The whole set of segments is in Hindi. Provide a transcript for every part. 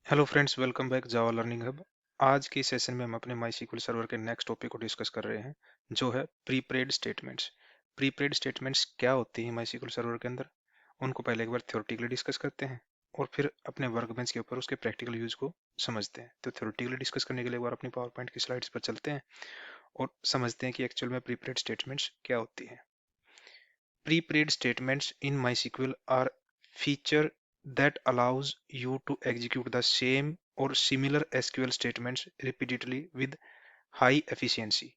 हेलो फ्रेंड्स, वेलकम बैक जावा लर्निंग हब। आज के सेशन में हम अपने माई सर्वर के नेक्स्ट टॉपिक को डिस्कस कर रहे हैं, जो है प्रीपेड स्टेटमेंट्स। प्रीपेड स्टेटमेंट्स क्या होती हैं माई सर्वर के अंदर, उनको पहले एक बार थ्योरेटिकली डिस्कस करते हैं और फिर अपने वर्कबेंच के ऊपर उसके प्रैक्टिकल यूज को समझते हैं। तो थ्योरेटिकली डिस्कस करने के लिए एक बार अपनी पावर पॉइंट की स्लाइड्स पर चलते हैं और समझते हैं कि एक्चुअल में प्रीपेड स्टेटमेंट्स क्या होती हैं। Pre-paid statements in MySQL are feature that allows you to execute the same or similar SQL statements repeatedly with high efficiency.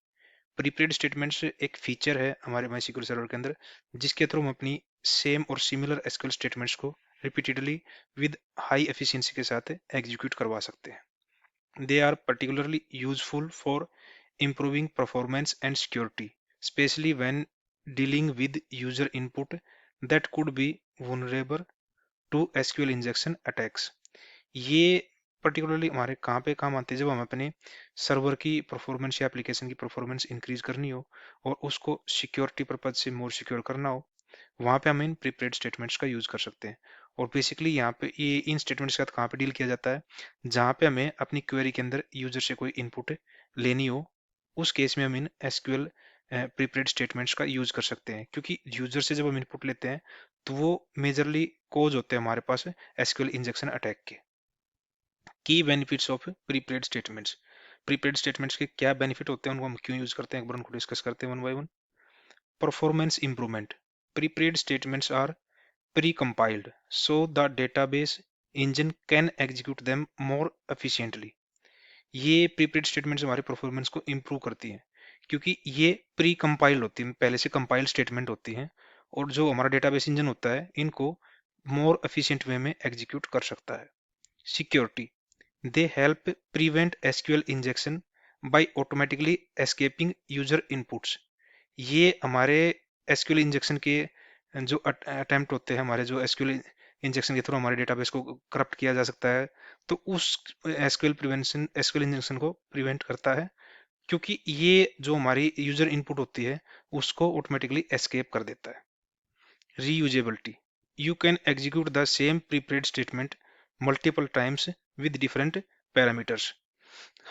Prepaid statements एक फीचर है हमारे MySQL सर्वर के अंदर, जिसके थ्रू हम अपनी सेम और सिमिलर SQL स्टेटमेंट्स को रिपीटेडली विद हाई एफिशिएंसी के साथ एग्जीक्यूट करवा सकते हैं। They are particularly useful for improving performance and security, especially when dealing with user input that could be vulnerable to SQL injection attacks। ये पर्टिकुलरली हमारे कहाँ पे काम आते हैं, जब हम अपने सर्वर की परफॉर्मेंस या एप्लीकेशन की परफॉर्मेंस इंक्रीज करनी हो और उसको सिक्योरिटी पर्पज से मोर सिक्योर करना हो, वहाँ पे हम इन प्रीपेड स्टेटमेंट्स का यूज कर सकते हैं। और बेसिकली यहाँ पे ये इन स्टेटमेंट्स के साथ कहाँ पे डील किया जाता है, जहाँ पे हमें अपनी क्वेरी के अंदर यूजर से कोई इनपुट लेनी हो, उस केस में हम इन एसक्यूएल प्रीपेड स्टेटमेंट्स का यूज कर सकते हैं। क्योंकि यूजर से जब हम इनपुट लेते हैं तो वो मेजरली कोज होते हैं हमारे पास एसक्यूएल इंजेक्शन अटैक के। Key benefits of prepaid statements. Prepaid statements के क्या बेनिफिट होते हैं, उनको हम क्यों यूज करते हैं, एक बार उनको डिस्कस करते हैं one by one. Performance improvement. Prepaid statements are pre-compiled so the database engine can execute them more efficiently। ये प्रीपेड स्टेटमेंट्स हमारे परफॉर्मेंस को इम्प्रूव करती हैं, क्योंकि ये प्री कंपाइल्ड होती हैं, पहले से कंपाइल्ड स्टेटमेंट होती हैं, और जो हमारा डेटाबेस इंजन होता है इनको मोर एफिशिएंट वे में एग्जीक्यूट कर सकता है। Security. They help prevent SQL injection by automatically escaping user inputs. ये हमारे एसक्यूएल इंजेक्शन के जो अटेम्प्ट होते हैं, हमारे जो एसक्यूएल इंजेक्शन के थ्रू हमारे डेटाबेस को करप्ट किया जा सकता है, तो उस एसक्यूएल इंजेक्शन को प्रिवेंट करता है, क्योंकि ये जो हमारी यूजर इनपुट होती है उसको ऑटोमेटिकली एस्केप कर देता है। Reusability. You can execute the same prepaid statement multiple times with different parameters.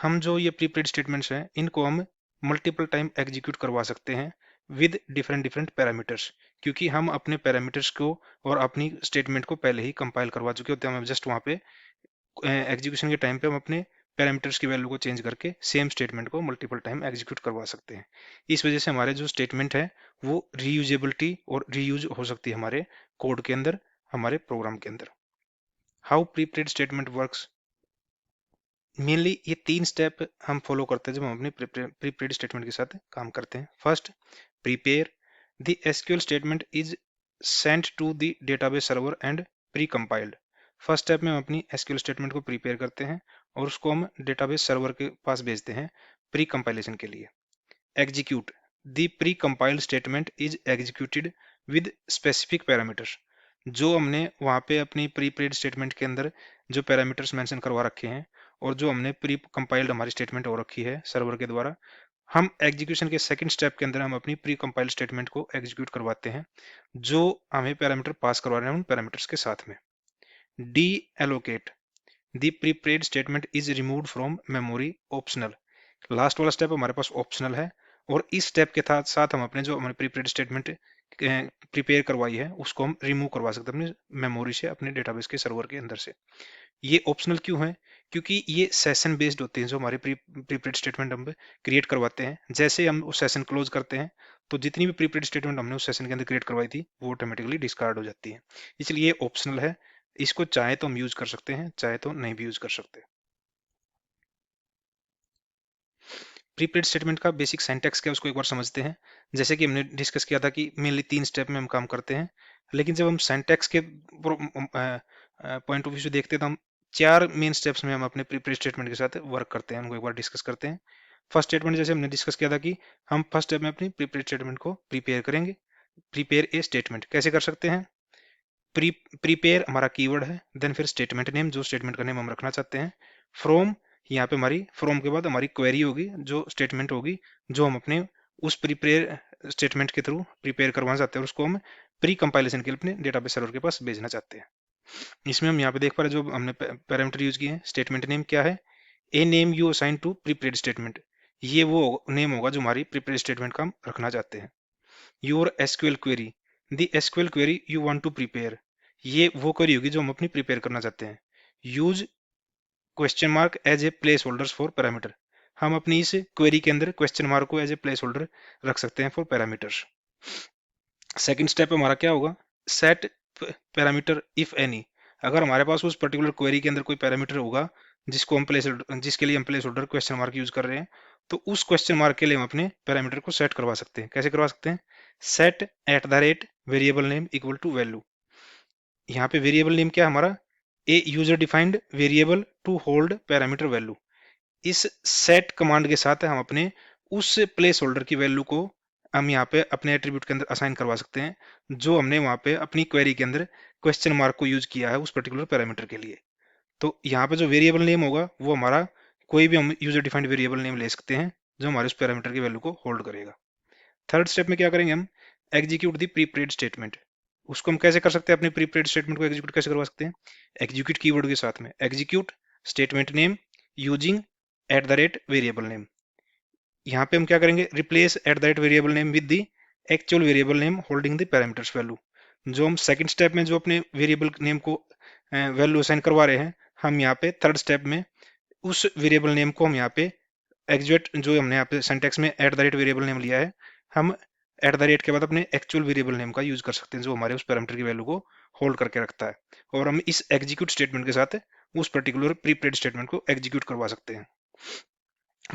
हम जो ये प्रीपेड स्टेटमेंट्स हैं इनको हम मल्टीपल टाइम एग्जीक्यूट करवा सकते हैं विद डिफरेंट डिफरेंट पैरामीटर्स, क्योंकि हम अपने पैरामीटर्स को और अपनी स्टेटमेंट को पहले ही कंपाइल करवा चुके होते हैं। हम जस्ट वहाँ पे एग्जीक्यूशन के टाइम पे हम अपने पैरामीटर्स की वैल्यू को चेंज करके सेम स्टेटमेंट को मल्टीपल टाइम एग्जीक्यूट करवा सकते हैं। इस वजह से हमारे जो स्टेटमेंट है वो रीयूजेबिलिटी और रीयूज हो सकती है हमारे कोड के अंदर, हमारे प्रोग्राम के अंदर। How prepaid statement works. Mainly ये तीन स्टेप हम फॉलो करते हैं जब हम अपने प्रीपेड स्टेटमेंट के साथ काम करते हैं। First, prepare. The SQL statement is sent to the database server and precompiled. First step में हम अपनी एसक्यूएल स्टेटमेंट को प्रीपेयर करते हैं और उसको हम डेटाबेस सर्वर के पास भेजते हैं प्री कंपाइलेशन के लिए। Execute. The pre compiled statement is executed with specific parameters. जो हमने वहाँ पे अपनी प्रीपेड स्टेटमेंट के अंदर जो पैरामीटर्स मेंशन करवा रखे हैं और जो हमने प्री कंपाइल्ड हमारी स्टेटमेंट हो रखी है सर्वर के द्वारा, हम एग्जीक्यूशन के सेकंड स्टेप के अंदर हम अपनी प्री कंपाइल्ड स्टेटमेंट को एग्जीक्यूट करवाते हैं, जो हमें पैरामीटर पास करवा रहे हैं उन पैरामीटर्स के साथ में। D allocate. The prepaid statement is removed from memory optional. Last वाला स्टेप हमारे पास ऑप्शनल है, और इस स्टेप के साथ साथ हम अपने जो हमारे प्रीपेड स्टेटमेंट प्रिपेयर करवाई है उसको हम रिमूव करवा सकते हैं अपनी मेमोरी से, अपने डेटाबेस के सर्वर के अंदर से। ये ऑप्शनल क्यों है? क्योंकि ये सेशन बेस्ड होते हैं। जो हमारे प्रीपेड स्टेटमेंट हम क्रिएट करवाते हैं, जैसे हम उस सेशन क्लोज करते हैं तो जितनी भी प्रीपेड स्टेटमेंट हमने उस सेशन के अंदर क्रिएट करवाई थी वो ऑटोमेटिकली डिस्कार्ड हो जाती है। इसलिए ये ऑप्शनल है, इसको चाहे तो हम यूज कर सकते हैं, चाहे तो नहीं भी यूज कर सकते। प्रीपेड स्टेटमेंट का बेसिक सिंटैक्स क्या है उसको एक बार समझते हैं। जैसे कि हमने डिस्कस किया था कि मेनली तीन स्टेप में हम काम करते हैं, लेकिन जब हम सिंटैक्स के पॉइंट ऑफ व्यू से देखते हैं तो हम चार मेन स्टेप्स में हम अपने प्रीपेड स्टेटमेंट के साथ वर्क करते हैं। उनको एक बार डिस्कस करते हैं। फर्स्ट स्टेटमेंट जैसे हमने डिस्कस किया था कि हम फर्स्ट स्टेप में अपनी प्रीपेड स्टेटमेंट को प्रिपेयर करेंगे। प्रिपेयर ए स्टेटमेंट कैसे कर सकते हैं? प्रीपेयर हमारा कीवर्ड है, देन फिर स्टेटमेंट नेम, जो स्टेटमेंट का नेम हम रखना चाहते हैं। फ्रॉम, यहाँ पे हमारी फ्रॉम के बाद हमारी क्वेरी होगी, जो स्टेटमेंट होगी जो हम अपने उस प्रीपेयर स्टेटमेंट के थ्रू प्रिपेयर करवाना चाहते हैं और उसको हम प्री कंपाइलेशन के लिए अपने डेटाबेस सर्वर के पास भेजना चाहते हैं। इसमें हम यहाँ पे देख पा रहे हैं जो हमने पैरामीटर यूज किए हैं। स्टेटमेंट नेम क्या है? A name you assign to prepared statement. ये वो नेम होगा जो हमारी प्रीपेड स्टेटमेंट का हम रखना चाहते हैं। Your SQL query, the SQL query you want to prepare. ये वो क्वेरी होगी जो हम अपनी प्रिपेयर करना चाहते हैं। Use question mark as a placeholders for parameter. हम अपनी इस क्वेरी के अंदर क्वेश्चन मार्क को एज ए प्लेस होल्डर रख सकते हैं फॉर पैरामीटर्स। सेकंड स्टेप हमारा क्या होगा? Set parameter if any. अगर हमारे पास उस पर्टिकुलर क्वेरी के अंदर कोई पैरामीटर होगा जिसके लिए हम placeholder question mark use कर रहे हैं, तो उस क्वेश्चन मार्क के लिए हम अपने पैरामीटर को सेट करवा सकते हैं। कैसे करवा सकते हैं? Set at the rate variable name equal to value. यहाँ पे वेरिएबल नेम क्या है हमारा? A user defined variable to hold parameter value. इस सेट कमांड के साथ हम अपने उस प्लेस होल्डर की वैल्यू को हम यहाँ पे अपने एट्रीब्यूट के अंदर असाइन करवा सकते हैं, जो हमने वहाँ पे अपनी क्वेरी के अंदर क्वेश्चन मार्क को यूज किया है उस पर्टिकुलर पैरामीटर के लिए। तो यहाँ पे जो वेरिएबल नेम होगा वो हमारा कोई भी हम यूजर डिफाइंड वेरिएबल नेम ले सकते हैं जो हमारे उस पैरामीटर की वैल्यू को होल्ड करेगा। थर्ड स्टेप में क्या करेंगे हम? Execute the prepaid statement. उसको हम कैसे कर सकते हैं? अपनी प्रीपेड स्टेटमेंट को एग्जीक्यूट कैसे करवा सकते हैं? एग्जीक्यूट कीवर्ड के साथ में execute statement name using eight the rate variable name. यहाँ पे हम क्या करेंगे? Replace eight the rate variable name with the actual variable name holding the parameters value. जो हम सेकंड स्टेप में जो अपने वेरिएबल नेम को वैल्यू असाइन करवा रहे हैं, हम यहाँ पे थर्ड स्टेप में उस वेरिएबल नेम को हम यहाँ पे एग्जैक्ट जो हमने यहाँ पे सिंटैक्स में eight the rate variable name लिया है, हम एट द रेट के बाद अपने एक्चुअल वेरिएबल नेम का यूज कर सकते हैं जो हमारे उस पैरामीटर की वैल्यू को होल्ड करके रखता है। और हम इस एग्जीक्यूट स्टेटमेंट के साथ उस पर्टिकुलर प्रीपेड स्टेटमेंट को एग्जीक्यूट करवा सकते हैं।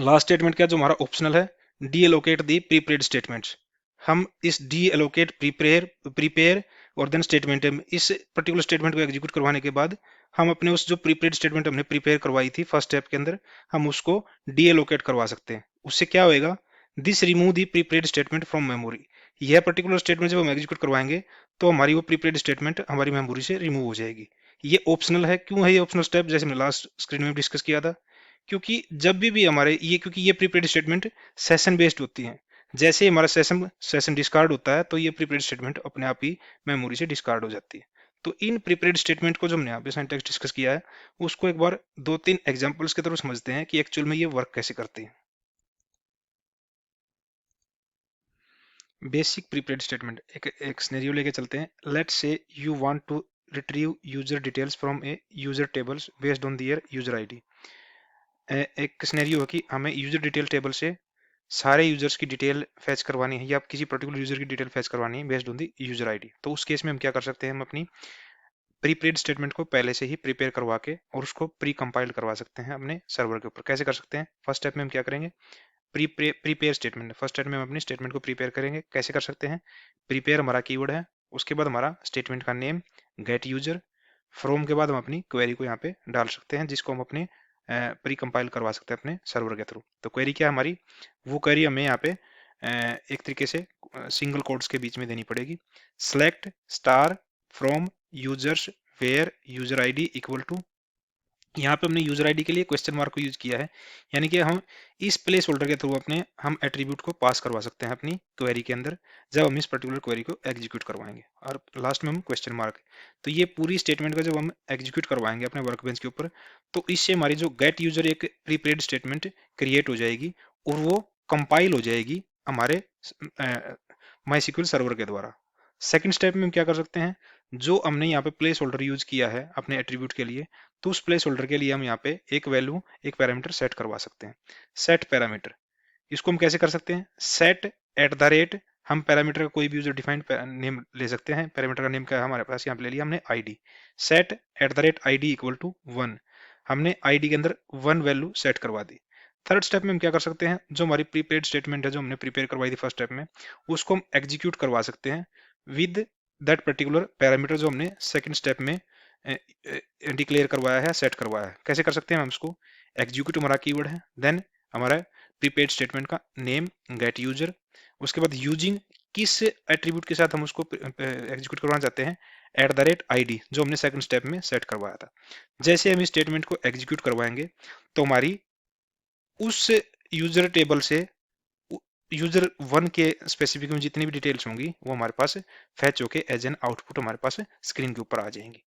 लास्ट स्टेटमेंट क्या जो हमारा ऑप्शनल है? डी एलोकेट दी प्रीपेड स्टेटमेंट्स। हम इस डी एलोकेट प्रीपेयर और देन स्टेटमेंट इस पर्टिकुलर स्टेटमेंट को एग्जीक्यूट करवाने के बाद हम अपने उस जो प्रीपेड स्टेटमेंट हमने प्रिपेयर करवाई थी फर्स्ट स्टेप के अंदर, हम उसको डी एलोकेट करवा सकते हैं। उससे क्या होएगा? This remove the prepaid statement from memory. यह पर्टिकुलर स्टेटमेंट जब हम एग्जीक्यूट करवाएंगे तो हमारी वो प्रीपेड स्टेटमेंट हमारी मेमोरी से रिमूव हो जाएगी। ये ऑप्शनल है। क्यों है ये ऑप्शनल स्टेप? जैसे हमने लास्ट स्क्रीन में डिस्कस किया था, क्योंकि जब भी हमारे ये प्रीपेड स्टेटमेंट सेशन बेस्ड होती हैं। जैसे ही हमारा सेशन डिस्कार्ड होता है तो ये प्रीपेड स्टेटमेंट अपने आप ही मेमोरी से डिस्कार्ड हो जाती है। तो इन प्रीपेड स्टेटमेंट को जो हमने यहाँ पे सिंटैक्स डिस्कस किया है, उसको एक बार दो तीन एग्जांपल्स के थ्रू समझते हैं कि एक्चुअल में ये वर्क कैसे करते हैं। बेसिक प्रीपेड स्टेटमेंट, एक सिनेरियो लेके चलते हैं। Let's say you want to retrieve user details from a user tables based on their user ID. एक सिनेरियो है कि हमें यूजर डिटेल टेबल से सारे यूजर्स की डिटेल फैच करवानी है या किसी पर्टिकुलर यूजर की डिटेल फैच करवानी है based on the user ID. तो उस केस में हम क्या कर सकते हैं? हम अपनी प्रीपेड स्टेटमेंट को पहले से ही प्रिपेयर करवा के और उसको प्री कंपाइल्ड करवा सकते हैं अपने सर्वर के ऊपर। कैसे कर सकते हैं? फर्स्ट स्टेप में हम क्या करेंगे? Prepare statement. फर्स्ट स्टेप में हम अपनी स्टेटमेंट को प्रिपेयर करेंगे। कैसे कर सकते हैं? प्रिपेयर हमारा कीवर्ड है, उसके बाद हमारा स्टेटमेंट का नेम गेट यूजर, फ्रॉम के बाद हम अपनी क्वेरी को यहाँ पे डाल सकते हैं जिसको हम अपने प्री कंपाइल करवा सकते हैं अपने सर्वर के थ्रू। तो क्वेरी क्या है हमारी? वो क्वेरी हमें यहाँ पे एक तरीके से सिंगल कोट्स के बीच में देनी पड़ेगी। Select star from users where user ID equal to, यहाँ पे हमने यूजर आईडी के लिए क्वेश्चन मार्क को यूज किया है, यानी कि हम इस प्लेस होल्डर के थ्रू अपने हम एट्रीब्यूट को पास करवा सकते हैं अपनी क्वेरी के अंदर जब हम इस पर्टिकुलर क्वेरी को एग्जीक्यूट करवाएंगे। और लास्ट में हम क्वेश्चन मार्क। तो ये पूरी स्टेटमेंट का जब हम एग्जीक्यूट करवाएंगे अपने वर्कबेंच के ऊपर, तो इससे हमारी जो गेट यूजर एक प्रीपेड स्टेटमेंट क्रिएट हो जाएगी और वो कंपाइल हो जाएगी हमारे माई सर्वर के द्वारा। सेकंड स्टेप में हम क्या कर सकते हैं? जो हमने यहाँ पे प्लेस होल्डर यूज किया है अपने एट्रीब्यूट के लिए, तो उस प्लेस होल्डर के लिए हम यहाँ पे एक वैल्यू एक पैरामीटर सेट करवा सकते हैं। सेट पैरामीटर, इसको हम कैसे कर सकते हैं? सेट एट द रेट, हम पैरामीटर का कोई भी यूजर डिफाइंड नेम ले सकते हैं। पैरामीटर का नेम क्या है हमारे पास? यहाँ पे ले लिया हमने ID. Set at the rate ID equal to 1, हमने आईडी के अंदर 1 वैल्यू सेट करवा दी। थर्ड स्टेप में हम क्या कर सकते हैं? जो हमारी प्रीपेड स्टेटमेंट है जो हमने प्रिपेयर करवाई थी फर्स्ट स्टेप में, उसको हम एग्जीक्यूट करवा सकते हैं विद दैट पर्टिकुलर पैरामीटर जो हमने सेकंड स्टेप में डिक्लेयर करवाया है, सेट करवाया है। कैसे कर सकते हैं हम इसको? एग्जीक्यूट हमारा कीवर्ड है, देन हमारा प्रीपेड स्टेटमेंट का नेम गेट यूजर, उसके बाद यूजिंग किस एट्रीब्यूट के साथ हम उसको एग्जीक्यूट करवाना चाहते हैं? एट द रेट आईडी जो हमने सेकंड स्टेप में सेट करवाया था। जैसे हम इस स्टेटमेंट को एग्जीक्यूट करवाएंगे तो हमारी उस यूजर टेबल से यूजर 1 के स्पेसिफिक में जितनी भी डिटेल्स होंगी वो हमारे पास फैच होके एज एन आउटपुट हमारे पास स्क्रीन के ऊपर आ जाएंगी।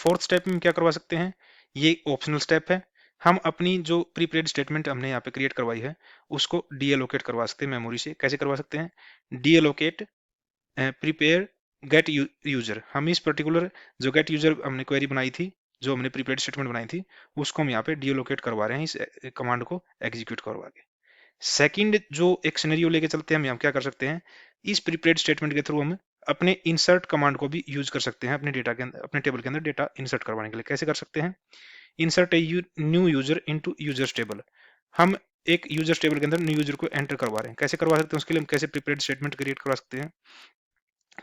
फोर्थ स्टेप में हम क्या करवा सकते हैं, ये ऑप्शनल स्टेप है, हम अपनी जो प्रीपेड स्टेटमेंट हमने यहाँ पे क्रिएट करवाई है उसको डीएलोकेट करवा सकते हैं मेमोरी से। कैसे करवा सकते हैं, डीएलोकेट प्रीपेयर गेट यूजर, हम इस पर्टिकुलर जो गेट यूजर हमने क्वेरी बनाई थी, जो हमने प्रीपेड स्टेटमेंट बनाई थी, उसको हम यहाँ पे डीएलोकेट करवा रहे हैं इस कमांड को एग्जीक्यूट करवा के। सेकंड जो एक सिनेरियो लेके चलते हैं, हम यहाँ क्या कर सकते हैं, इस प्रीपेड स्टेटमेंट के थ्रू हम अपने इंसर्ट कमांड को भी यूज कर सकते हैं अपने डेटा के अंदर, अपने टेबल के अंदर डेटा इंसर्ट करवाने के लिए। कैसे कर सकते हैं, insert a new user into users table, हम एक यूजर्स टेबल के अंदर न्यू यूजर को एंटर करवा रहे हैं। कैसे करवा सकते हैं, उसके लिए हम कैसे प्रीपेड स्टेटमेंट क्रिएट करवा सकते हैं,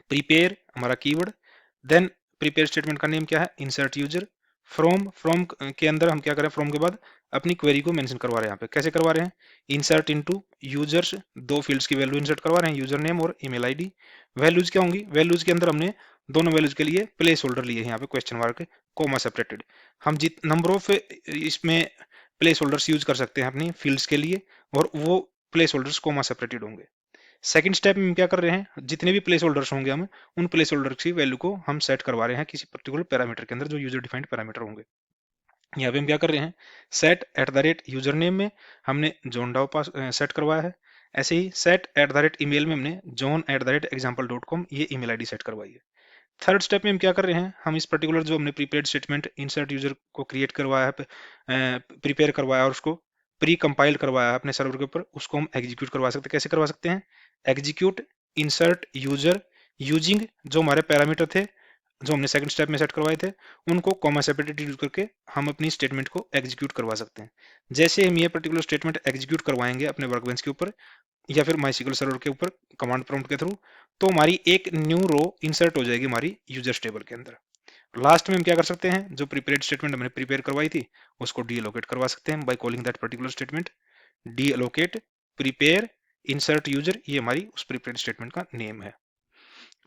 प्रीपेयर हमारा कीवर्ड, देन प्रीपेयर स्टेटमेंट का नेम क्या है, इंसर्ट यूजर, फ्रॉम के अंदर हम क्या करें, फ्रॉम के बाद अपनी क्वेरी को मेंशन करवा रहे हैं। यहाँ पे कैसे करवा रहे हैं, इंसर्ट इनटू यूजर्स, दो फील्ड्स की वैल्यू इंसर्ट करवा रहे हैं, यूजर नेम और ईमेल आईडी। वैल्यूज क्या होंगी, वैल्यूज के अंदर हमने दोनों वैल्यूज के लिए प्लेस होल्डर लिए हैं, यहाँ पे क्वेश्चन मार्क कोमा सेपरेटेड। हम जित नंबर ऑफ इसमें प्लेस होल्डर्स यूज कर सकते हैं अपनी फील्ड्स के लिए, और वो प्लेस होल्डर्स कोमा सेपरेटेड होंगे। सेकंड स्टेप में हम क्या कर रहे हैं, जितने भी प्लेस होल्डर्स होंगे हम उन प्लेस होल्डर की वैल्यू को हम सेट करवा रहे हैं किसी पर्टिकुलर पैरामीटर के अंदर, जो यूजर डिफाइंड पैरामीटर होंगे। यहाँ पे हम क्या कर रहे हैं, set at the rate user name में हमने जॉन डाउ पास सेट करवाया है, ऐसे ही set at the rate email में हमने जॉन एट द रेट एग्जाम्पल.com ये ईमेल आईडी सेट करवाई है। थर्ड स्टेप में हम क्या कर रहे हैं, हम इस पर्टिकुलर जो हमने प्रीपेड स्टेटमेंट इंसर्ट यूजर को क्रिएट करवाया है, प्रिपेयर करवाया और उसको प्री कंपाइल करवाया है अपने सर्वर के ऊपर, उसको हम एग्जीक्यूट करवा सकते हैं। कैसे करवा सकते हैं, एग्जीक्यूट इंसर्ट यूजर यूजिंग जो हमारे पैरामीटर थे जो हमने सेकंड स्टेप में सेट करवाए थे, उनको कॉमा सेपरेटेड यूज करके हम अपनी स्टेटमेंट को एग्जीक्यूट करवा सकते हैं। जैसे हम ये पर्टिकुलर स्टेटमेंट एग्जीक्यूट करवाएंगे अपने वर्कबेंच के ऊपर या फिर माईसीक्वल सर्वर के ऊपर कमांड प्रॉम्प्ट के थ्रू, तो हमारी एक न्यू रो इंसर्ट हो जाएगी हमारी यूजर्स टेबल के अंदर। लास्ट में हम क्या कर सकते हैं, जो प्रीपेड स्टेटमेंट हमने प्रिपेयर करवाई थी उसको डीएलोकेट करवा सकते हैं by calling that particular statement deallocate prepare insert user, ये हमारी उस प्रीपेड स्टेटमेंट का नेम है।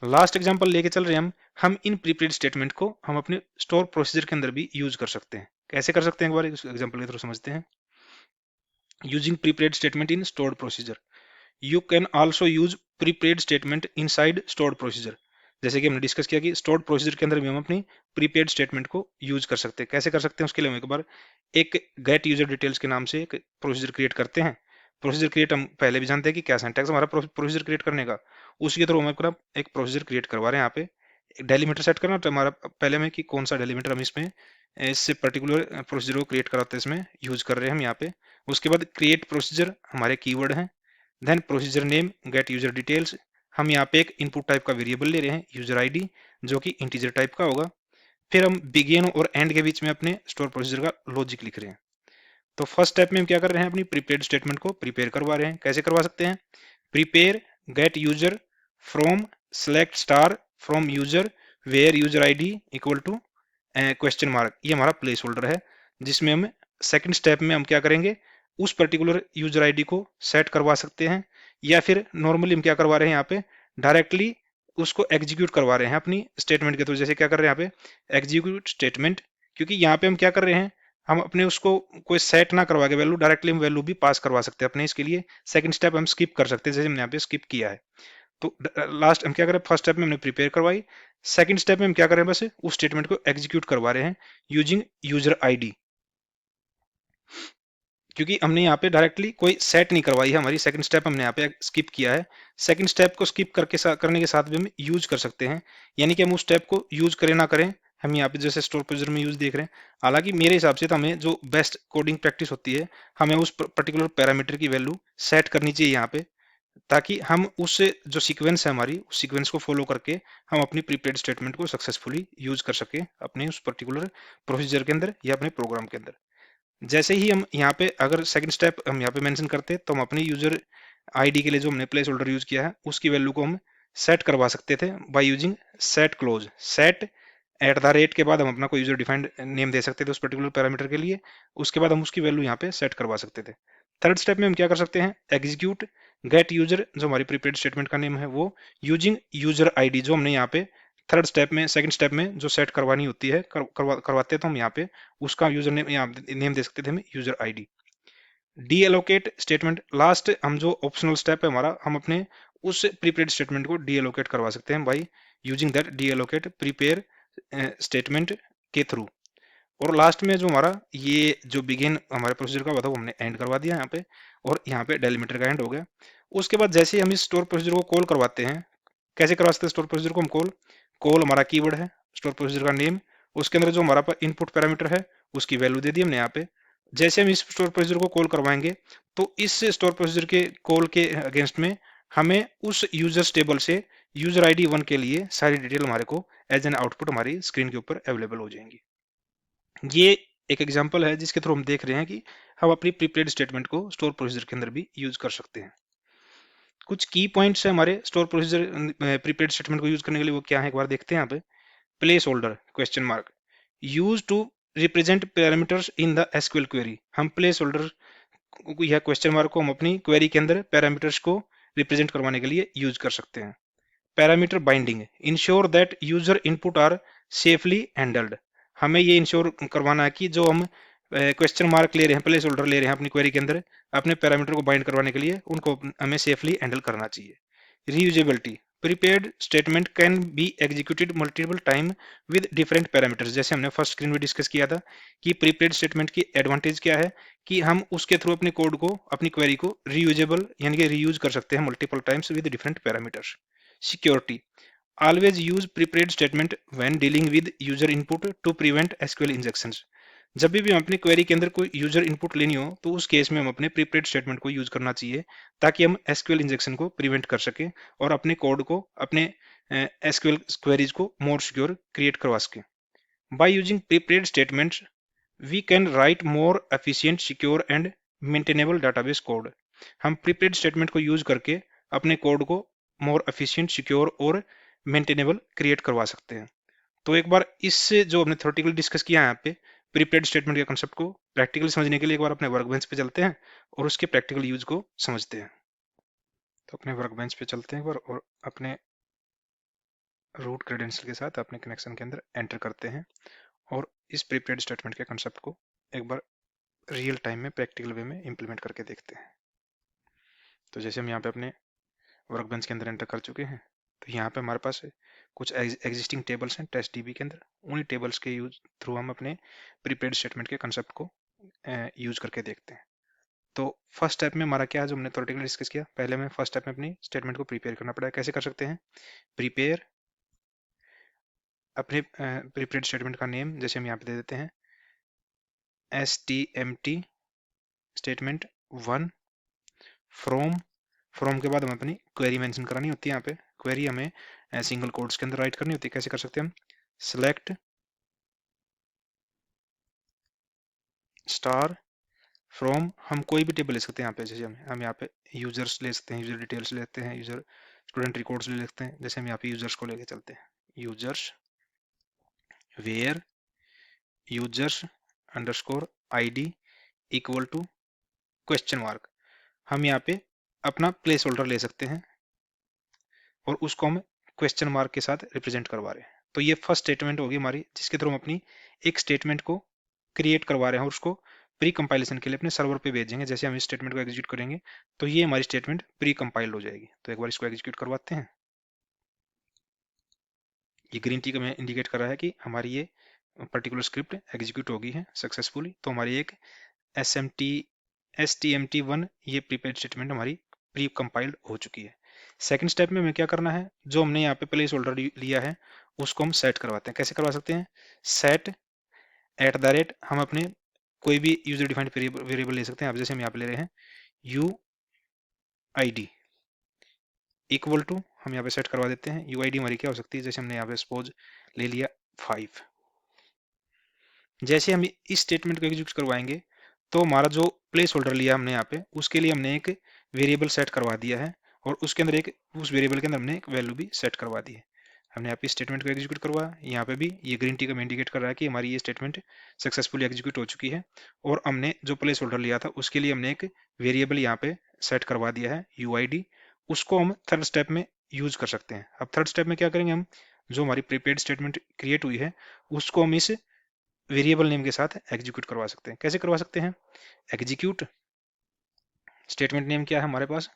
लास्ट एग्जांपल लेके चल रहे हैं हम इन प्रीपेड स्टेटमेंट को हम अपने स्टोर प्रोसीजर के अंदर भी यूज कर सकते हैं। कैसे कर सकते हैं, एक बार इस एग्जांपल के थ्रू समझते हैं। Using prepaid statement in stored procedure, you can also use prepaid statement inside stored procedure. जैसे कि हमने डिस्कस किया कि स्टोर्ड प्रोसीजर के अंदर भी हम अपनी प्रीपेड स्टेटमेंट को यूज कर सकते हैं। कैसे कर सकते हैं, उसके लिए हम एक बार एक गेट यूजर डिटेल्स के नाम से एक प्रोसीजर क्रिएट करते हैं। प्रोसीजर क्रिएट हम पहले भी जानते हैं कि क्या सिंटैक्स हमारा प्रोसीजर क्रिएट करने का, उसी के थ्रू हम एक प्रोसीजर क्रिएट करवा रहे हैं। यहाँ पे एक डेलीमीटर सेट करना, तो हमारा पहले में कि कौन सा डेलीमीटर हम इसमें इससे पर्टिकुलर प्रोसीजर को क्रिएट कराते हैं इसमें यूज कर रहे हैं हम यहाँ पे। उसके बाद क्रिएट प्रोसीजर हमारे कीवर्ड हैं, then procedure name get user details, हम यहाँ पे एक इनपुट टाइप का वेरिएबल ले रहे हैं यूजर आईडी जो कि इंटीजर टाइप का होगा। फिर हम बिगिन और एंड के बीच में अपने स्टोर प्रोसीजर का लॉजिक लिख रहे हैं। तो फर्स्ट स्टेप में हम क्या कर रहे हैं, अपनी प्रीपेड स्टेटमेंट को प्रिपेयर करवा रहे हैं। कैसे करवा सकते हैं, prepare get user from select star from user where user ID equal to question mark, ये हमारा प्लेस होल्डर है जिसमें हम सेकंड स्टेप में हम क्या करेंगे, उस पर्टिकुलर यूजर आईडी को सेट करवा सकते हैं, या फिर नॉर्मली हम क्या करवा रहे हैं यहाँ पे डायरेक्टली उसको एग्जीक्यूट करवा रहे हैं अपनी स्टेटमेंट के थ्रू। जैसे क्या कर रहे हैं यहाँ पे एग्जीक्यूट स्टेटमेंट, क्योंकि यहाँ पे हम क्या कर रहे हैं, हम अपने उसको कोई सेट ना करवा के वैल्यू डायरेक्टली हम वैल्यू भी पास करवा सकते हैं अपने, इसके लिए सेकंड स्टेप हम स्किप कर सकते हैं जैसे हमने यहाँ पे स्किप किया है। तो लास्ट हम क्या करें, फर्स्ट स्टेप में हमने प्रिपेयर करवाई, सेकंड स्टेप में हम क्या कर रहे हैं, बस उस स्टेटमेंट को एग्जीक्यूट करवा रहे हैं यूजिंग यूजर आईडी, क्योंकि हमने यहाँ पे डायरेक्टली कोई सेट नहीं करवाई है हमारी। सेकंड स्टेप हमने यहाँ पे स्किप किया है, सेकंड स्टेप को स्किप करने के साथ भी हम यूज कर सकते हैं, यानी कि हम उस स्टेप को यूज करें ना करें, हम यहाँ पे जैसे स्टोर प्रोसीजर में यूज देख रहे हैं। हालांकि मेरे हिसाब से तो हमें जो बेस्ट कोडिंग प्रैक्टिस होती है, हमें उस पर्टिकुलर पैरामीटर की वैल्यू सेट करनी चाहिए यहाँ पे, ताकि हम उस जो सीक्वेंस है हमारी उस सीक्वेंस को फॉलो करके हम अपनी प्रीपेड स्टेटमेंट को सक्सेसफुली यूज कर सके अपने उस पर्टिकुलर प्रोसीजर के अंदर या अपने प्रोग्राम के अंदर। जैसे ही हम यहाँ पे अगर सेकंड स्टेप हम यहाँ पे मेंशन करते तो हम अपनी यूजर आईडी के लिए जो हमने प्लेस होल्डर यूज किया है उसकी वैल्यू को हम सेट करवा सकते थे by using set close, set at the rate के बाद हम अपना कोई यूजर डिफाइंड नेम दे सकते थे उस पर्टिकुलर पैरामीटर के लिए, उसके बाद हम उसकी वैल्यू यहाँ पे सेट करवा सकते थे। थर्ड स्टेप में हम क्या कर सकते हैं, एग्जीक्यूट गेट यूजर जो हमारी प्रीपेड स्टेटमेंट का नेम है वो यूजिंग यूजर आईडी, जो हमने यहाँ पे थर्ड स्टेप में सेकंड स्टेप में जो सेट करवानी होती है करवाते तो हम यहाँ पे उसका यूजर नेम यहाँ नेम दे सकते थे हम user ID. D allocate statement last हम जो ऑप्शनल स्टेप है हमारा, हम अपने उस प्रीपेड स्टेटमेंट को डी एलोकेट करवा सकते हैं by using that D allocate prepare statement के थ्रू। और लास्ट में जो हमारा ये जो बिगिन हमारे प्रोसीजर का हुआ था वो हमने एंड करवा दिया यहाँ पे, और यहाँ पे डेलीमीटर का एंड हो गया। उसके बाद जैसे ही हम इस स्टोर प्रोसीजर को कॉल करवाते हैं, कैसे करवा सकते हैं स्टोर प्रोसीजर को हम कॉल? कॉल हमारा कीवर्ड है, स्टोर प्रोसीजर का नेम, उसके अंदर जो हमारा इनपुट पैरामीटर है उसकी वैल्यू दे दी हमने यहाँ पे। जैसे हम इस स्टोर प्रोसीजर को कॉल करवाएंगे तो इस स्टोर प्रोसीजर के कॉल के अगेंस्ट में हमें उस यूजर्स टेबल से यूजर आईडी 1 के लिए सारी डिटेल हमारे को एज एन आउटपुट हमारी स्क्रीन के ऊपर अवेलेबल हो जाएंगी। ये एक एग्जांपल है जिसके थ्रू हम देख रहे हैं कि हम अपनी प्रीपेड स्टेटमेंट को स्टोर प्रोसीजर के अंदर भी यूज कर सकते हैं। कुछ की पॉइंट्स है हमारे स्टोर प्रोसीजर प्रीपेड स्टेटमेंट को यूज करने के लिए, वो क्या है एक बार देखते हैं यहाँ पे। Placeholder question mark use to represent parameters in the SQL query. हम प्लेस होल्डर या क्वेश्चन मार्क को हम अपनी क्वेरी के अंदर पैरामीटर्स को रिप्रेजेंट करवाने के लिए यूज कर सकते हैं। Parameter binding ensure that user input are safely handled. हमें ये इंश्योर करवाना है कि जो हम क्वेश्चन मार्क ले रहे हैं, प्लेस होल्डर ले रहे हैं अपनी क्वेरी के अंदर, अपने पैरामीटर को बाइंड करवाने के लिए उनको हमें सेफली हैंडल करना चाहिए। Reusability prepaid statement can be executed multiple time with different parameters. जैसे हमने फर्स्ट स्क्रीन में डिस्कस किया था कि प्रीपेड स्टेटमेंट की एडवांटेज क्या है कि हम उसके थ्रू अपने कोड को, अपनी क्वेरी को रीयूजेबल यानी कि रीयूज कर सकते हैं multiple times with different parameters. Security always use prepared statement when dealing with user input to prevent SQL injections। जब भी हम अपनी क्वेरी के अंदर कोई यूजर इनपुट लेनी हो तो उस केस में हम अपने प्रीपेड स्टेटमेंट को यूज करना चाहिए ताकि हम एसक्यूएल इंजेक्शन को प्रिवेंट कर सकें और अपने कोड को, अपने एसक्यूएल क्वेरीज को मोर सिक्योर क्रिएट करवा सकें। By using prepaid statements we can write more efficient, secure and maintainable database code. हम प्रीपेड स्टेटमेंट को यूज करके अपने कोड को मोर एफिशिएंट, सिक्योर और मेंटेनेबल क्रिएट करवा सकते हैं। तो एक बार इससे जो हमने थ्योरेटिकली डिस्कस किया है यहाँ पे प्रीपेड स्टेटमेंट के कंसेप्ट को प्रैक्टिकली समझने के लिए एक बार अपने वर्कबेंच पे चलते हैं और उसके प्रैक्टिकल यूज को समझते हैं। तो अपने वर्कबेंच पे चलते हैं एक बार और अपने रूट क्रेडेंशियल के साथ अपने कनेक्शन के अंदर एंटर करते हैं और इस प्रीपेड स्टेटमेंट के कंसेप्ट को एक बार रियल टाइम में प्रैक्टिकल वे में इंप्लीमेंट करके देखते हैं। तो जैसे हम यहाँ पे अपने वर्कबेंच के अंदर एंटर कर चुके हैं, तो यहाँ पे हमारे पास कुछ एग्जिस्टिंग टेबल्स हैं टेस्ट डीबी के अंदर। उन्हीं टेबल्स के यूज थ्रू हम अपने प्रीपेड स्टेटमेंट के कंसेप्ट को यूज करके देखते हैं। तो फर्स्ट स्टेप में हमारा क्या है जो हमने थ्योरेटिकली डिस्कस किया, पहले हमें फर्स्ट स्टेप में अपनी स्टेटमेंट को प्रिपेयर करना पड़ेगा। कैसे कर सकते हैं? प्रिपेयर अपने प्रीपेड स्टेटमेंट का नेम जैसे हम यहाँ पे दे देते हैं STMT स्टेटमेंट 1 फ्रॉम के बाद हम अपनी क्वेरी मेंशन करानी होती है। यहाँ पे क्वेरी हमें सिंगल कोट्स के अंदर राइट करनी होती है। कैसे कर सकते हैं हम? सिलेक्ट स्टार फ्रॉम, हम कोई भी टेबल ले सकते हैं यहाँ पे। जैसे हम यहाँ पे यूजर्स ले सकते हैं, यूजर डिटेल्स ले लेते हैं, यूजर स्टूडेंट रिकॉर्ड्स ले लेते हैं। जैसे हम यहाँ पे यूजर्स को लेके चलते हैं, users where users underscore ID equal to question mark. हम यहाँ पे अपना प्लेस होल्डर ले सकते हैं और उसको हम क्वेश्चन मार्क के साथ रिप्रेजेंट करवा रहे हैं। तो ये फर्स्ट स्टेटमेंट होगी हमारी जिसके थ्रू हम अपनी एक स्टेटमेंट को क्रिएट करवा रहे हैं और उसको प्री कंपाइलेशन के लिए अपने सर्वर पे भेजेंगे। जैसे हम इस स्टेटमेंट को एग्जीक्यूट करेंगे तो ये हमारी स्टेटमेंट प्री कंपाइल्ड हो जाएगी। तो एक बार इसको एग्जीक्यूट करवाते हैं। ये ग्रीन टिक में इंडिकेट कर रहा है कि हमारी ये पर्टिकुलर स्क्रिप्ट एग्जीक्यूट होगी है सक्सेसफुली। तो हमारी एक STMT1 ये प्रीपेड स्टेटमेंट हमारी प्री कंपाइल्ड हो चुकी है। सेकंड स्टेप में हमें क्या करना है, जो हमने यहाँ पे प्लेस होल्डर लिया है उसको हम सेट करवाते हैं। कैसे करवा सकते हैं? सेट एट द रेट, हम अपने कोई भी यूजर डिफाइंड वेरिएबल ले सकते हैं। अब जैसे हम यहाँ पे ले रहे हैं UID इक्वल टू, हम यहाँ पे सेट करवा देते हैं UID हमारी क्या हो सकती है, जैसे हमने यहाँ पे सपोज ले लिया 5। जैसे हम इस स्टेटमेंट को एग्जीक्यूट करवाएंगे तो हमारा जो प्लेस होल्डर लिया हमने यहाँ पे उसके लिए हमने एक वेरिएबल सेट करवा दिया है और उसके अंदर एक, उस वेरिएबल के अंदर हमने एक वैल्यू भी सेट करवा दी है। हमने यहाँ पे स्टेटमेंट को एग्जीक्यूट करवा, यहाँ पे भी ये ग्रीन टी का इंडिकेट कर रहा है कि हमारी ये स्टेटमेंट सक्सेसफुली एग्जीक्यूट हो चुकी है। और हमने जो प्लेस होल्डर लिया था उसके लिए हमने एक वेरिएबल यहाँ पे सेट करवा दिया है UID। उसको हम थर्ड स्टेप में यूज कर सकते हैं। अब थर्ड स्टेप में क्या करेंगे, हम जो हमारी प्रीपेड स्टेटमेंट क्रिएट हुई है उसको हम इस वेरिएबल नेम के साथ एग्जीक्यूट करवा सकते हैं। कैसे करवा सकते हैं? एग्जीक्यूट स्टेटमेंट नेम क्या है हमारे पास?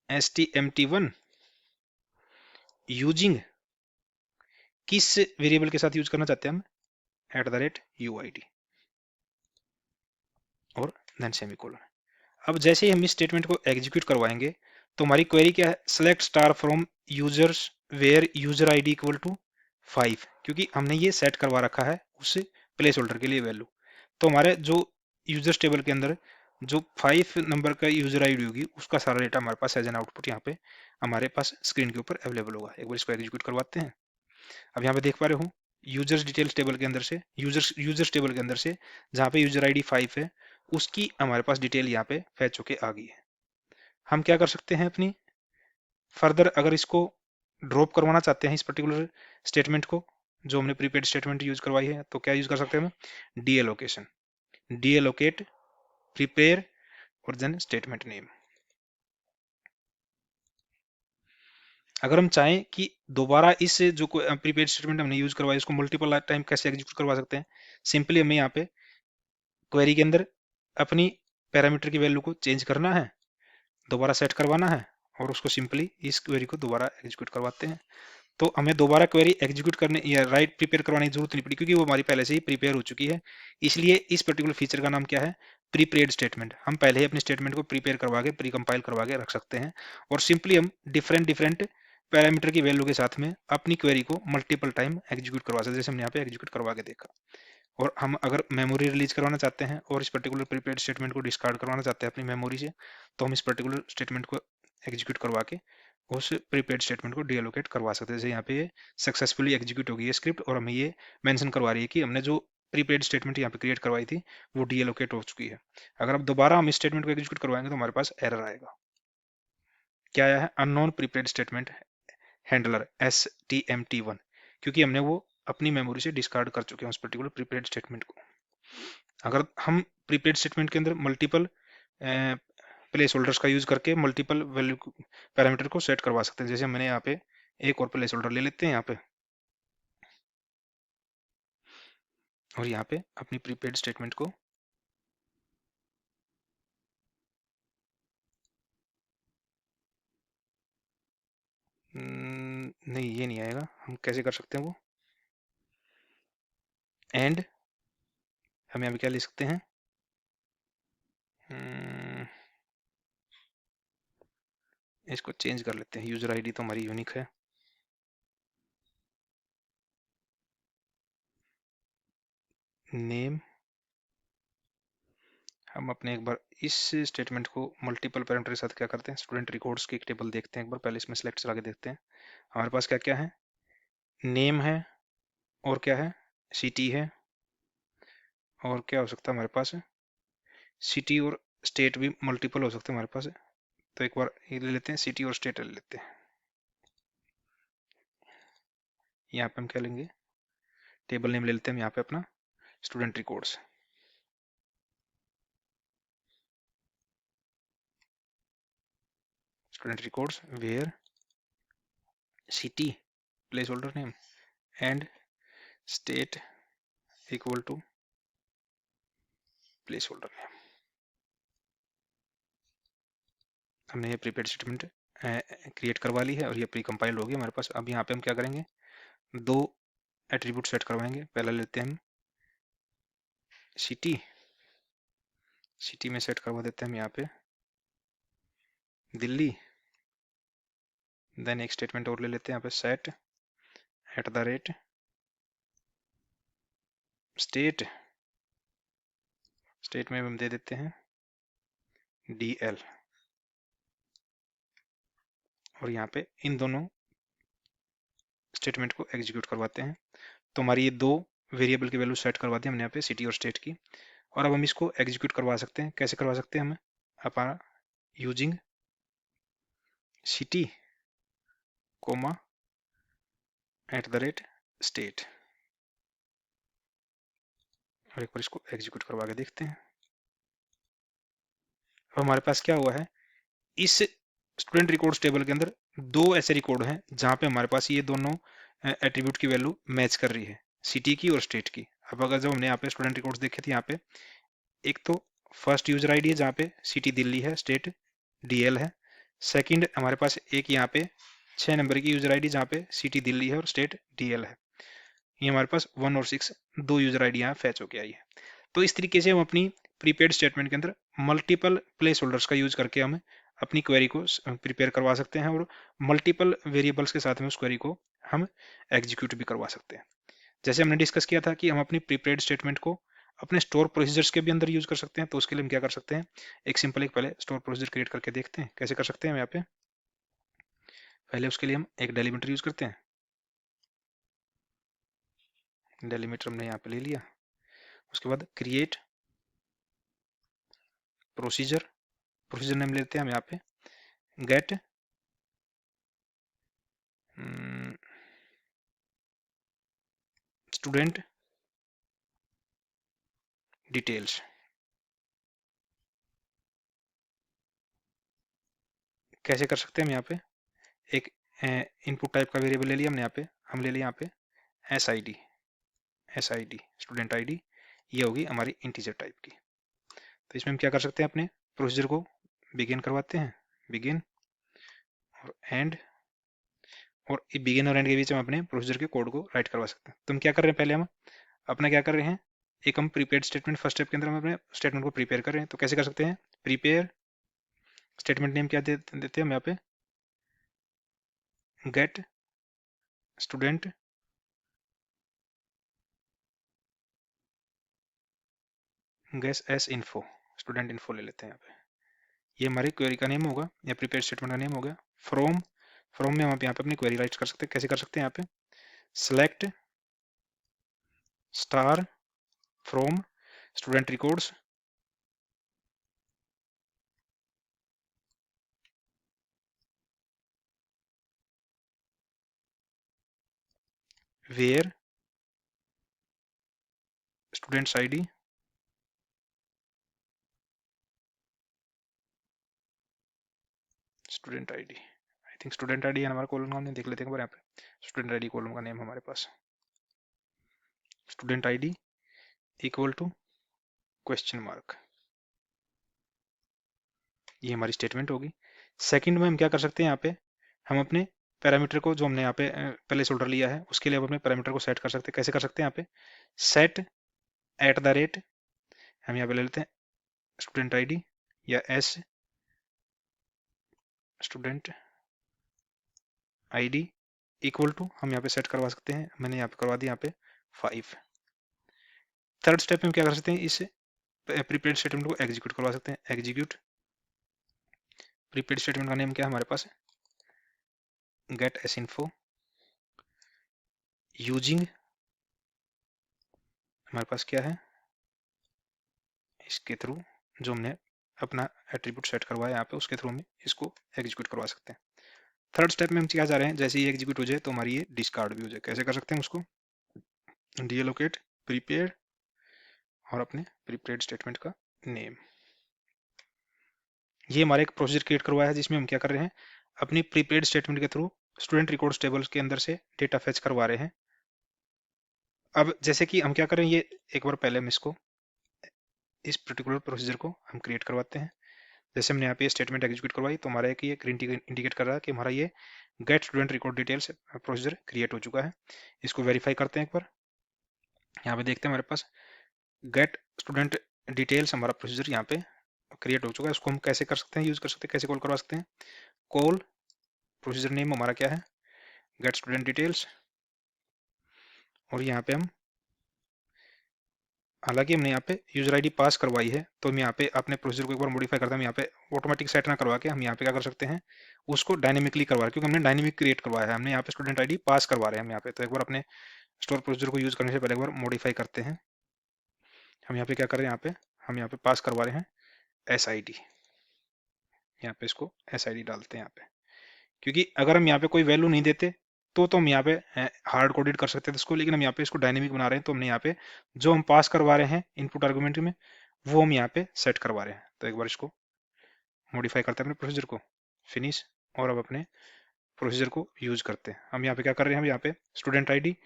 STMT1 यूजिंग किस वेरिएबल के साथ यूज करना चाहते हैं हम, @UID और देन सेमीकोलन। अब जैसे ही हम इस स्टेटमेंट को एग्जीक्यूट करवाएंगे तो हमारी क्वेरी क्या है, select star from users where user ID equal to 5, क्योंकि हमने ये सेट करवा रखा है उस प्लेस होल्डर के लिए वैल्यू। तो हमारे जो यूजर्स टेबल के अंदर जो 5 नंबर का यूजर आईडी होगी उसका सारा डेटा हमारे पास एज एन आउटपुट यहाँ पे हमारे पास स्क्रीन के ऊपर अवेलेबल होगा। एक बार इसको एग्जीक्यूट करवाते हैं। अब यहाँ पे देख पा रहे हो यूजर्स डिटेल्स टेबल के अंदर से यूजर्स टेबल के अंदर से जहाँ पे यूजर आईडी 5 है उसकी हमारे पास डिटेल यहाँ पे फैच होके आ गई है। हम क्या कर सकते हैं, अपनी फर्दर अगर इसको ड्रॉप करवाना चाहते हैं इस पर्टिकुलर स्टेटमेंट को जो हमने प्रीपेड स्टेटमेंट यूज करवाई है, तो क्या यूज कर सकते हैं हम, D allocation, D allocate prepare और देन स्टेटमेंट नेम। अगर हम चाहें कि दोबारा इस जो प्रीपेड स्टेटमेंट हमने यूज करवाया इसको मल्टीपल टाइम कैसे एग्जीक्यूट करवा सकते हैं, सिंपली हमें यहाँ पे क्वेरी के अंदर अपनी पैरामीटर की वैल्यू को चेंज करना है, दोबारा सेट करवाना है और उसको सिंपली इस क्वेरी को दोबारा एग्जीक्यूट करवाते हैं। तो हमें दोबारा क्वेरी एग्जीक्यूट करने या राइट प्रिपेयर करवाने की जरूरत नहीं पड़ी क्योंकि वो हमारी पहले से ही प्रिपेयर हो चुकी है। इसलिए इस पर्टिकुलर फीचर का नाम क्या है, प्रीपेड स्टेटमेंट। हम पहले ही अपने स्टेटमेंट को प्रिपेयर करवा के प्री कंपाइल करवा के रख सकते हैं और सिंपली हम डिफरेंट डिफरेंट पैरामीटर की वैल्यू के साथ में अपनी क्वेरी को मल्टीपल टाइम एग्जीक्यूट करवा सकते हैं, जैसे हमने यहाँ पे एग्जीक्यूट करवा के देखा। और हम अगर मेमोरी रिलीज करवाना चाहते हैं और इस पर्टिकुलर प्रीपेड स्टेटमेंट को डिस्कार्ड करवाना चाहते हैं अपनी मेमोरी से, तो हम इस पर्टिकुलर स्टेटमेंट को एग्जीक्यूट करवा के उस प्रीपेड स्टेटमेंट को डीएलोकेट करवा सकते हैं। जैसे यहाँ पे सक्सेसफुली एग्जीक्यूट होगी ये स्क्रिप्ट और हमें ये मेंशन करवा रही है कि हमने जो प्रीपेड स्टेटमेंट यहाँ पे क्रिएट करवाई थी वो डीएलोकेट हो चुकी है। अगर अब दोबारा हम इस स्टेटमेंट को एग्जीक्यूट करवाएंगे तो हमारे पास एरर आएगा। क्या आया है, unknown prepaid statement handler STMT1, क्योंकि हमने वो अपनी मेमोरी से डिस्कार्ड कर चुके हैं उस पर्टिकुलर प्रीपेड स्टेटमेंट को। अगर हम प्रीपेड स्टेटमेंट के अंदर मल्टीपल प्लेस होल्डर्स का यूज करके मल्टीपल वैल्यू पैरामीटर को सेट करवा सकते हैं, जैसे मैंने यहाँ पे एक और प्लेस होल्डर ले लेते हैं यहाँ पे और यहाँ पे अपनी प्रीपेड स्टेटमेंट को नहीं ये नहीं आएगा, हम कैसे कर सकते हैं वो, एंड हम यहाँ पे क्या ले सकते हैं, इसको चेंज कर लेते हैं, यूजर आईडी तो हमारी यूनिक है, नेम। हम अपने एक बार इस स्टेटमेंट को मल्टीपल पैरामीटर के साथ क्या करते हैं, स्टूडेंट रिकॉर्ड्स की एक टेबल देखते हैं एक बार, पहले इसमें सेलेक्ट चला के देखते हैं हमारे पास क्या क्या है, नेम है और क्या है, सिटी है और क्या हो सकता है हमारे पास, सिटी और स्टेट भी मल्टीपल हो सकते हैं हमारे पास। तो एक बार ये ले लेते हैं, सिटी और स्टेट ले लेते हैं। यहाँ पे हम क्या लेंगे, टेबल नेम ले लेते हैं हम यहाँ पे अपना student records, student records where city placeholder name and state equal to placeholder name. हमने ये प्रीपेड स्टेटमेंट क्रिएट करवा ली है और ये प्री कंपाइल्ड होगी हमारे पास। अब यहाँ पे हम क्या करेंगे, दो एट्रीब्यूट सेट करवाएंगे। पहला लेते हैं हम सिटी, सिटी में सेट करवा देते हैं हम यहाँ पे दिल्ली। देन एक स्टेटमेंट और ले लेते हैं यहाँ पे सेट @ स्टेट, स्टेट में हम दे देते हैं DL और यहाँ पे इन दोनों स्टेटमेंट को एग्जीक्यूट करवाते हैं। तो हमारी ये दो वेरिएबल की वैल्यू सेट करवा दी हमने यहाँ पे सिटी और स्टेट की, और अब हम इसको एग्जीक्यूट करवा सकते हैं। कैसे करवा सकते हैं हम, अपना यूजिंग सिटी कोमा @ स्टेट, और एक बार इसको एग्जीक्यूट करवा के देखते हैं। अब हमारे पास क्या हुआ है, इस स्टूडेंट रिकॉर्ड्स टेबल के अंदर दो ऐसे रिकॉर्ड हैं जहां पे हमारे पास ये दोनों एट्रीब्यूट की वैल्यू मैच कर रही है, सिटी की और स्टेट की। अब अगर जब हमने यहाँ पे स्टूडेंट रिकॉर्ड्स देखे थे, यहाँ पे एक तो फर्स्ट यूजर आईडी है जहाँ पे सिटी दिल्ली है, स्टेट DL है। सेकंड हमारे पास एक यहाँ पे 6 नंबर की यूजर आईडी जहाँ पे सिटी दिल्ली है और स्टेट DL है। ये हमारे पास 1 और 6 दो यूजर आईडी यहाँ फैच होके आई है। तो इस तरीके से हम अपनी प्रीपेड स्टेटमेंट के अंदर मल्टीपल प्लेस होल्डर्स का यूज करके हम अपनी क्वेरी को प्रिपेयर करवा सकते हैं और मल्टीपल वेरिएबल्स के साथ में उस क्वेरी को हम एग्जीक्यूट भी करवा सकते हैं। जैसे हमने डिस्कस किया था कि हम अपनी प्रीपेड स्टेटमेंट को अपने स्टोर प्रोसीजर्स के भी अंदर यूज कर सकते हैं। तो उसके लिए हम क्या कर सकते हैं, एक सिंपल एक पहले स्टोर प्रोसीजर क्रिएट करके देखते हैं कैसे कर सकते हैं हम यहाँ पे। पहले उसके लिए हम एक डेलीमीटर यूज करते हैं। डेलीमीटर हमने यहाँ पे ले लिया। उसके बाद क्रिएट प्रोसीजर, प्रोसीजर नेम लेते हैं हम यहाँ पे गेट स्टूडेंट डिटेल्स। कैसे कर सकते हैं हम यहाँ पे, एक इनपुट टाइप का वेरिएबल ले लिया हमने यहाँ पे, हम ले लिया यहाँ पे S I D, S I dear student I D, ये होगी हमारी इंटीजर टाइप की। तो इसमें हम क्या कर सकते हैं, अपने प्रोसीजर को बिगिन करवाते हैं, बिगिन और एंड, और बिगिन और एंड के बीच हम अपने प्रोसीजर के कोड को राइट करवा सकते हैं। तो हम क्या कर रहे हैं, पहले हम अपना क्या कर रहे हैं, एक हम प्रीपेड स्टेटमेंट फर्स्ट स्टेप के अंदर हम अपने स्टेटमेंट को प्रिपेयर कर रहे हैं। तो कैसे कर सकते हैं, प्रिपेयर स्टेटमेंट नेम क्या देते हैं हम यहाँ पे, get student guess S info, student info ले लेते हैं यहाँ पे। ये हमारी क्वेरी का नेम होगा या प्रिपेयर स्टेटमेंट का नेम हो गया। फ्रॉम, फ्रॉम में हम यहाँ पे अपनी क्वेरी राइट कर सकते हैं। कैसे कर सकते हैं, यहाँ पे select star from student records where students ID student ID, I think student ID हमारा कॉलम का नेम, देख लेते हैं एक बार यहाँ पे। स्टूडेंट आईडी कॉलम का नेम हमारे पास student ID equal to question mark, ये हमारी स्टेटमेंट होगी। सेकंड में हम क्या कर सकते हैं, यहाँ पे हम अपने पैरामीटर को, जो हमने यहाँ पे पहले होल्डर लिया है, उसके लिए हम अपने पैरामीटर को सेट कर सकते हैं। कैसे कर सकते हैं, यहाँ पे सेट एट द रेट, हम यहाँ पे ले लेते हैं स्टूडेंट आईडी या S student ID equal to, हम यहाँ पे सेट करवा सकते हैं, मैंने यहाँ पे करवा दिया यहाँ पे 5। थर्ड स्टेप में हम क्या कर सकते हैं, इस प्रीपेड स्टेटमेंट को एग्जीक्यूट करवा सकते हैं। एग्जीक्यूट प्रीपेड स्टेटमेंट का नेम क्या है हमारे पास, गेट एस इन्फो यूजिंग, हमारे पास क्या है, इसके थ्रू जो हमने अपना एट्रीब्यूट सेट करवाया यहाँ पे, उसके थ्रू में इसको एग्जीक्यूट करवा सकते हैं। थर्ड स्टेप में हम क्या जा रहे हैं, जैसे ही एग्जीक्यूट हो जाए तो हमारी ये डिस्कार्ड भी हो जाए। कैसे कर सकते हैं उसको, डीएलोकेट प्रीपेड और अपने प्रीपेड स्टेटमेंट का नेम। ये हमारे एक प्रोसीजर क्रिएट करवाया है जिसमें हम क्या कर रहे हैं, अपनी प्रीपेड स्टेटमेंट के थ्रू स्टूडेंट रिकॉर्ड्स टेबल्स के अंदर से डेटा फेच करवा रहे हैं। अब जैसे कि हम क्या करें, ये एक बार पहले हम इसको, इस पर्टिकुलर प्रोसीजर को हम क्रिएट करवाते हैं। जैसे हमने यहाँ पे स्टेटमेंट एग्जीक्यूट करवाई तो हमारा ये ग्रीन इंडिकेट कर रहा है कि हमारा ये get student record details procedure create हो चुका है। इसको वेरीफाई करते हैं एक बार, यहाँ पे देखते हैं हमारे पास गेट स्टूडेंट डिटेल्स हमारा प्रोसीजर यहाँ पे क्रिएट हो चुका है। इसको हम कैसे कर सकते हैं, यूज कर सकते हैं, कैसे कॉल करवा सकते हैं, कॉल प्रोसीजर नेम हमारा क्या है, गेट स्टूडेंट डिटेल्स, और यहाँ पे हम, हालांकि हमने यहाँ पे यूजर आईडी पास करवाई है तो हम यहाँ पे अपने प्रोसीजर को एक बार मॉडिफाई करते हैं। हम यहाँ पे ऑटोमेटिक सेट ना करवा के हम यहाँ पे क्या कर सकते हैं, उसको डायनेमिकली करवा, क्योंकि हमने डायनेमिक क्रिएट करवाया है, हमने यहाँ पे स्टूडेंट आईडी पास करवा रहे हैं हम यहाँ पे। तो एक बार अपने स्टोर प्रोसीजर को यूज करने से पहले एक बार मॉडिफाई करते हैं। हम यहाँ पे क्या कर रहे हैं, हम यहाँ पे पास करवा रहे हैं एस आई डी, यहाँ पे इसको एस आई डी डालते हैं यहाँ पे, क्योंकि अगर हम यहाँ पे कोई वैल्यू नहीं देते तो हम यहाँ पे हार्ड कोडेड कर सकते थे इसको, लेकिन हम यहाँ पे इसको डायनेमिक बना रहे हैं तो हमने यहाँ पे जो हम पास करवा रहे हैं इनपुट आर्गुमेंट में वो हम यहाँ पे सेट करवा रहे हैं। तो एक बार इसको मॉडिफाई करते हैं अपने प्रोसीजर को, फिनिश, और अब अपने प्रोसीजर को यूज करते हैं। हम यहाँ पे क्या कर रहे हैं, हम यहाँ पे स्टूडेंट आईडी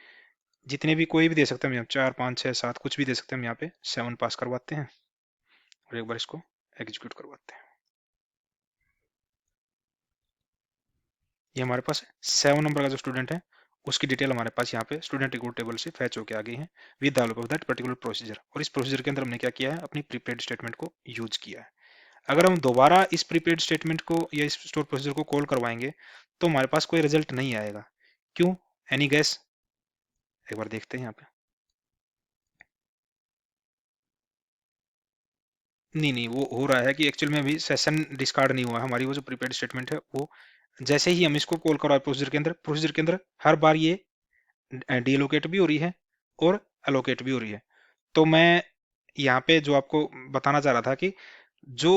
जितने भी कोई भी दे सकते हैं, हम यहाँ 4 5 6 7 कुछ भी दे सकते हैं, हम यहाँ पे 7 पास करवाते हैं और एक बार इसको एग्जीक्यूट करवाते हैं। ये हमारे पास 7 नंबर का जो स्टूडेंट है उसकी डिटेल हमारे पास यहाँ पे स्टूडेंट रिक्रूट टेबल से फैच होकर आ गई है with the help of that particular procedure. और इस प्रोसीजर के अंदर हमने क्या किया है, अपनी प्रीपेड स्टेटमेंट को यूज किया है। अगर हम दोबारा इस प्रीपेड स्टेटमेंट को या इस स्टोर प्रोसीजर को कॉल करवाएंगे तो हमारे पास कोई रिजल्ट नहीं आएगा। क्यों? Any gas? एक बार देखते हैं यहाँ पे। नहीं नहीं, वो हो रहा है कि एक्चुअल में अभी सेशन डिस्कार्ड नहीं हुआ है। हमारी वो जो प्रीपेड स्टेटमेंट है वो जैसे ही हम इसको कॉल करा प्रोसीजर के अंदर हर बार ये डीलोकेट भी हो रही है और अलोकेट भी हो रही है। तो मैं यहाँ पे जो आपको बताना चाह रहा था कि जो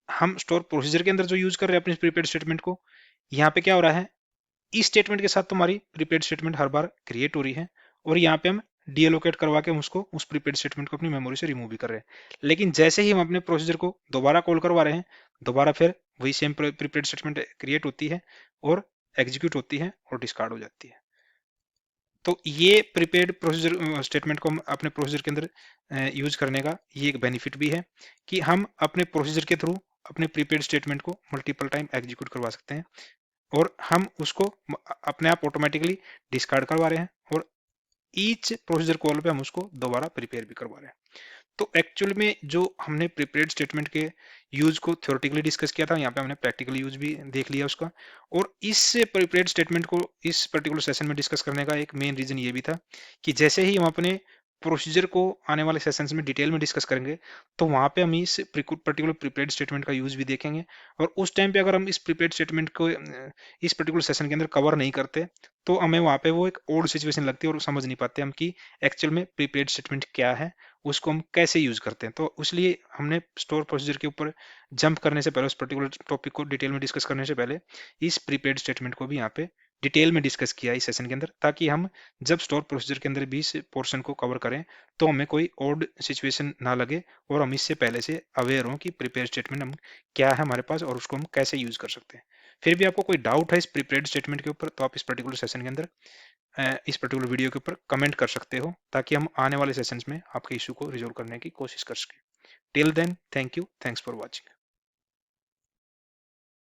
हम स्टोर प्रोसीजर के अंदर जो यूज कर रहे हैं अपनी प्रीपेड स्टेटमेंट को, यहाँ पे क्या हो रहा है, इस स्टेटमेंट के साथ तुम्हारी प्रीपेड स्टेटमेंट हर बार क्रिएट हो रही है और यहाँ पे हम डीएलोकेट करवा के हम उसको उस प्रीपेड स्टेटमेंट को अपनी मेमोरी से रिमूव भी कर रहे हैं। लेकिन जैसे ही हम अपने प्रोसीजर को दोबारा कॉल करवा रहे हैं, दोबारा फिर वही सेम प्रीपेड स्टेटमेंट क्रिएट होती है और एग्जीक्यूट होती है और डिस्कार्ड हो जाती है। तो ये प्रीपेड प्रोसीजर स्टेटमेंट को हम अपने प्रोसीजर के अंदर यूज करने का ये एक बेनिफिट भी है कि हम अपने प्रोसीजर के थ्रू अपने प्रीपेड स्टेटमेंट को मल्टीपल टाइम एग्जीक्यूट करवा सकते हैं और हम उसको अपने आप ऑटोमेटिकली डिस्कार्ड करवा रहे हैं और ईच प्रोसीजर कॉल पे हम उसको दोबारा प्रिपेयर भी करवा रहे हैं। तो एक्चुअल में जो हमने प्रिपेयर्ड स्टेटमेंट के यूज को थ्योरेटिकली डिस्कस किया था, यहाँ पे हमने प्रैक्टिकल यूज भी देख लिया उसका। और इस प्रिपेयर्ड स्टेटमेंट को इस पर्टिकुलर सेशन में डिस्कस करने का एक मेन रीजन ये भी था कि जैसे ही हम अपने प्रोसीजर को आने वाले सेशंस में डिटेल में डिस्कस करेंगे तो वहां पे हम इस पर्टिकुलर प्रिपेयर्ड स्टेटमेंट का यूज भी देखेंगे। और उस टाइम पे अगर हम इस प्रिपेयर्ड स्टेटमेंट को इस पर्टिकुलर सेशन के अंदर कवर नहीं करते तो हमें वहां पे वो एक ओल्ड सिचुएशन लगती है और समझ नहीं पाते हम कि एक्चुअल में प्रीपेड स्टेटमेंट क्या है, उसको हम कैसे यूज करते हैं। तो इसलिए हमने स्टोर प्रोसीजर के ऊपर जंप करने से पहले, उस पर्टिकुलर टॉपिक को डिटेल में डिस्कस करने से पहले इस प्रीपेड स्टेटमेंट को भी यहाँ पे डिटेल में डिस्कस किया इस सेशन के अंदर, ताकि हम जब स्टोर प्रोसीजर के अंदर भी इस पोर्शन को कवर करें तो हमें कोई ऑड सिचुएशन ना लगे और हम इससे पहले से अवेयर हों कि प्रीपेड स्टेटमेंट हम क्या है हमारे पास और उसको हम कैसे यूज कर सकते हैं। फिर भी आपको कोई डाउट है इस प्रीपेड स्टेटमेंट के ऊपर तो आप इस पर्टिकुलर सेशन के अंदर इस पर्टिकुलर वीडियो के ऊपर कमेंट कर सकते हो, ताकि हम आने वाले सेशंस में आपके इशू को रिजोल्व करने की कोशिश कर सकें। Till then, thank you, thanks for watching.